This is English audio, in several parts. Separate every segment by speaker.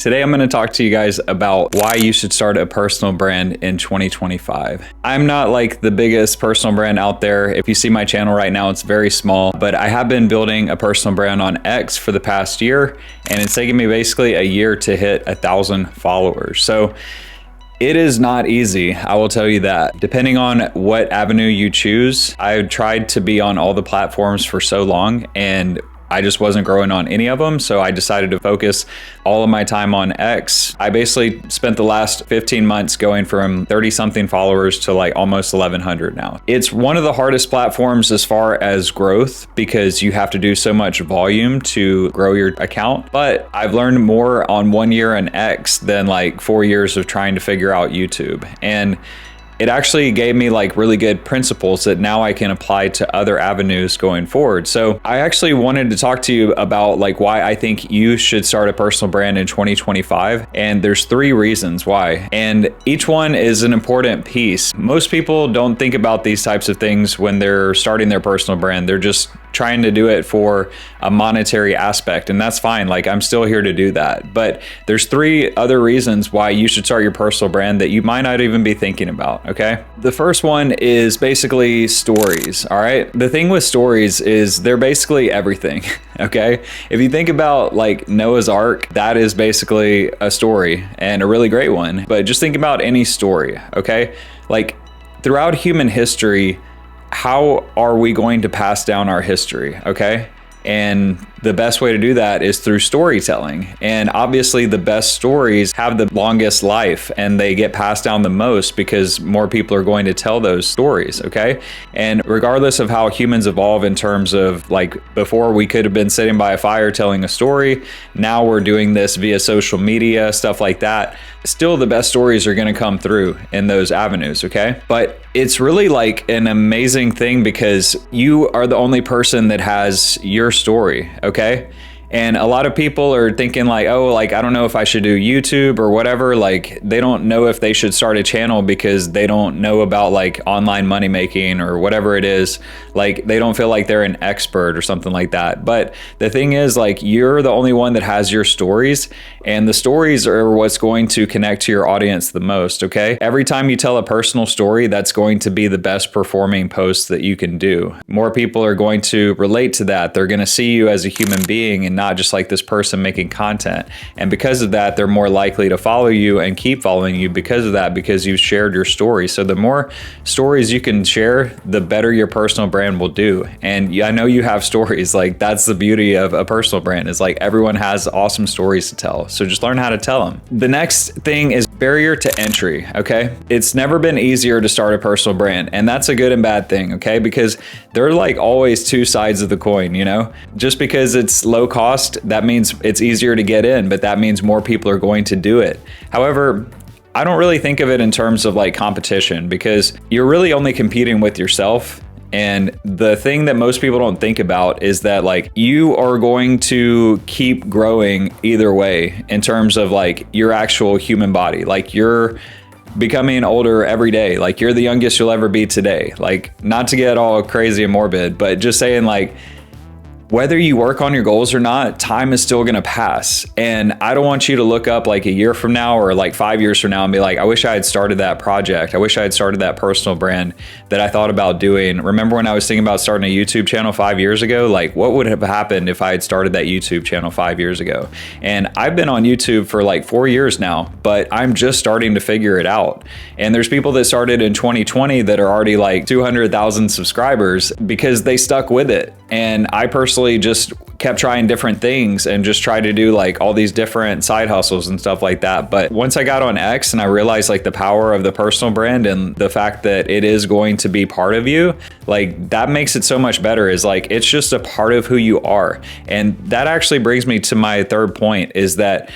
Speaker 1: Today I'm going to talk to you guys about why you should start a personal brand in 2025. I'm not like the biggest personal brand out there. If you see my channel right now, it's very small, but I have been building a personal brand on X for the past year, and it's taken me basically a year to hit 1,000 followers. So it is not easy, I will tell you that. Depending on what avenue you choose, I tried to be on all the platforms for so long, and I just wasn't growing on any of them. So I decided to focus all of my time on X. I basically spent the last 15 months going from 30 something followers to like almost 1,100 now. It's one of the hardest platforms as far as growth because you have to do so much volume to grow your account. But I've learned more on 1 year in X than like 4 years of trying to figure out YouTube. And it actually gave me like really good principles that now I can apply to other avenues going forward. So I actually wanted to talk to you about like why I think you should start a personal brand in 2025. And there's 3 reasons why. And each one is an important piece. Most people don't think about these types of things when they're starting their personal brand. They're just trying to do it for a monetary aspect, and that's fine. Like, I'm still here to do that. But there's 3 other reasons why you should start your personal brand that you might not even be thinking about, okay? The first one is basically stories, all right? The thing with stories is they're basically everything, okay? If you think about like Noah's Ark, that is basically a story and a really great one. But just think about any story, okay? Like throughout human history, how are we going to pass down our history, okay? And the best way to do that is through storytelling. And obviously the best stories have the longest life and they get passed down the most because more people are going to tell those stories, okay? And regardless of how humans evolve in terms of like before we could have been sitting by a fire telling a story, now we're doing this via social media, stuff like that. Still the best stories are going to come through in those avenues, okay? But it's really like an amazing thing because you are the only person that has your story, okay? And a lot of people are thinking like, oh, like, I don't know if I should do YouTube or whatever. Like, they don't know if they should start a channel because they don't know about like online money making or whatever it is. Like, they don't feel like they're an expert or something like that. But the thing is, like, you're the only one that has your stories, and the stories are what's going to connect to your audience the most, okay? Every time you tell a personal story, that's going to be the best performing post that you can do. More people are going to relate to that. They're going to see you as a human being and not just like this person making content. And because of that, they're more likely to follow you and keep following you because of that, because you've shared your story. So the more stories you can share, the better your personal brand will do. And I know you have stories. Like, that's the beauty of a personal brand, is like everyone has awesome stories to tell. So just learn how to tell them. The next thing is barrier to entry, okay? It's never been easier to start a personal brand, and that's a good and bad thing, okay? Because there are like always 2 sides of the coin, you know? Just because it's low cost, that means it's easier to get in, but that means more people are going to do it. However, I don't really think of it in terms of like competition, because you're really only competing with yourself. And the thing that most people don't think about is that like you are going to keep growing either way in terms of like your actual human body. Like, you're becoming older every day. Like, you're the youngest you'll ever be today. Like, not to get all crazy and morbid, but just saying like, whether you work on your goals or not, time is still gonna pass. And I don't want you to look up like a year from now or like 5 years from now and be like, I wish I had started that project. I wish I had started that personal brand that I thought about doing. Remember when I was thinking about starting a YouTube channel 5 years ago? Like, what would have happened if I had started that YouTube channel 5 years ago? And I've been on YouTube for like 4 years now, but I'm just starting to figure it out. And there's people that started in 2020 that are already like 200,000 subscribers because they stuck with it. And I personally just kept trying different things and just tried to do like all these different side hustles and stuff like that. But once I got on X and I realized like the power of the personal brand and the fact that it is going to be part of you, like that makes it so much better. Is like, it's just a part of who you are. And that actually brings me to my third point, is that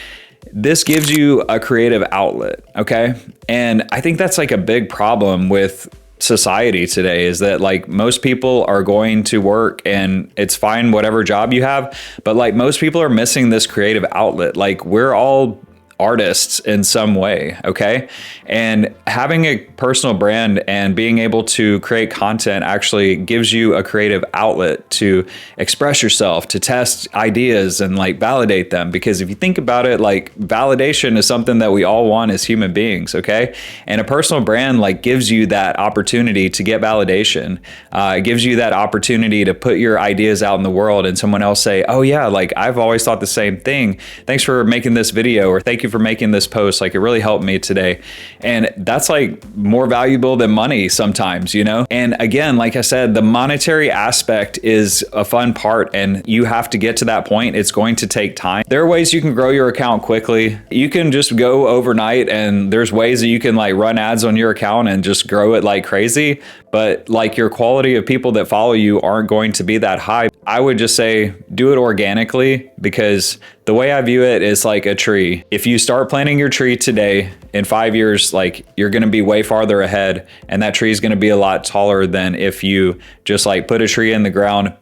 Speaker 1: this gives you a creative outlet, okay? And I think that's like a big problem with society today, is that like most people are going to work, and it's fine whatever job you have, but like most people are missing this creative outlet. Like, we're all artists in some way, okay? And having a personal brand and being able to create content actually gives you a creative outlet to express yourself, to test ideas and like validate them. Because if you think about it, like validation is something that we all want as human beings, okay? And a personal brand like gives you that opportunity to get validation. It gives you that opportunity to put your ideas out in the world and someone else say, oh yeah, like I've always thought the same thing. Thanks for making this video, or thank you for making this post. Like it really helped me today. And that's like more valuable than money sometimes, you know? And again, like I said, the monetary aspect is a fun part and you have to get to that point. It's going to take time. There are ways you can grow your account quickly. You can just go overnight, and there's ways that you can like run ads on your account and just grow it like crazy. But like your quality of people that follow you aren't going to be that high. I would just say do it organically, because the way I view it is like a tree. If you start planting your tree today, in 5 years, like you're going to be way farther ahead, and that tree is going to be a lot taller than if you just like put a tree in the ground,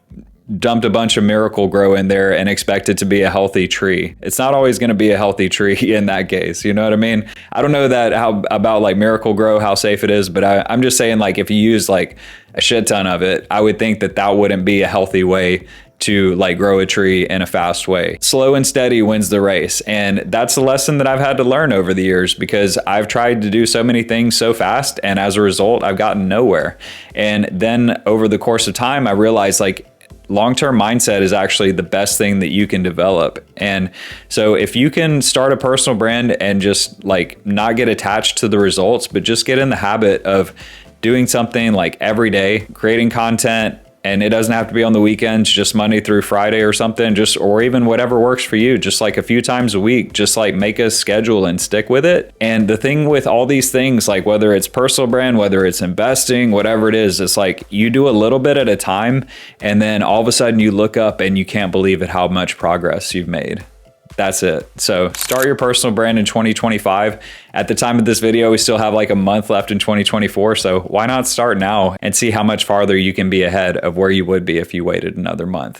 Speaker 1: dumped a bunch of Miracle-Gro in there and expect it to be a healthy tree. It's not always going to be a healthy tree in that case. You know what I mean? I don't know that about like Miracle-Gro, how safe it is, but I'm just saying, like, if you use like a shit ton of it, I would think that that wouldn't be a healthy way to like grow a tree in a fast way. Slow and steady wins the race. And that's a lesson that I've had to learn over the years, because I've tried to do so many things so fast, and as a result, I've gotten nowhere. And then over the course of time, I realized like long-term mindset is actually the best thing that you can develop. And so if you can start a personal brand and just like not get attached to the results, but just get in the habit of doing something like every day, creating content, and it doesn't have to be on the weekends, just Monday through Friday or something, or even whatever works for you, just like a few times a week, just like make a schedule and stick with it. And the thing with all these things, like whether it's personal brand, whether it's investing, whatever it is, it's like you do a little bit at a time, and then all of a sudden you look up and you can't believe it, how much progress you've made. That's it. So start your personal brand in 2025. At the time of this video, we still have like a month left in 2024. So why not start now and see how much farther you can be ahead of where you would be if you waited another month?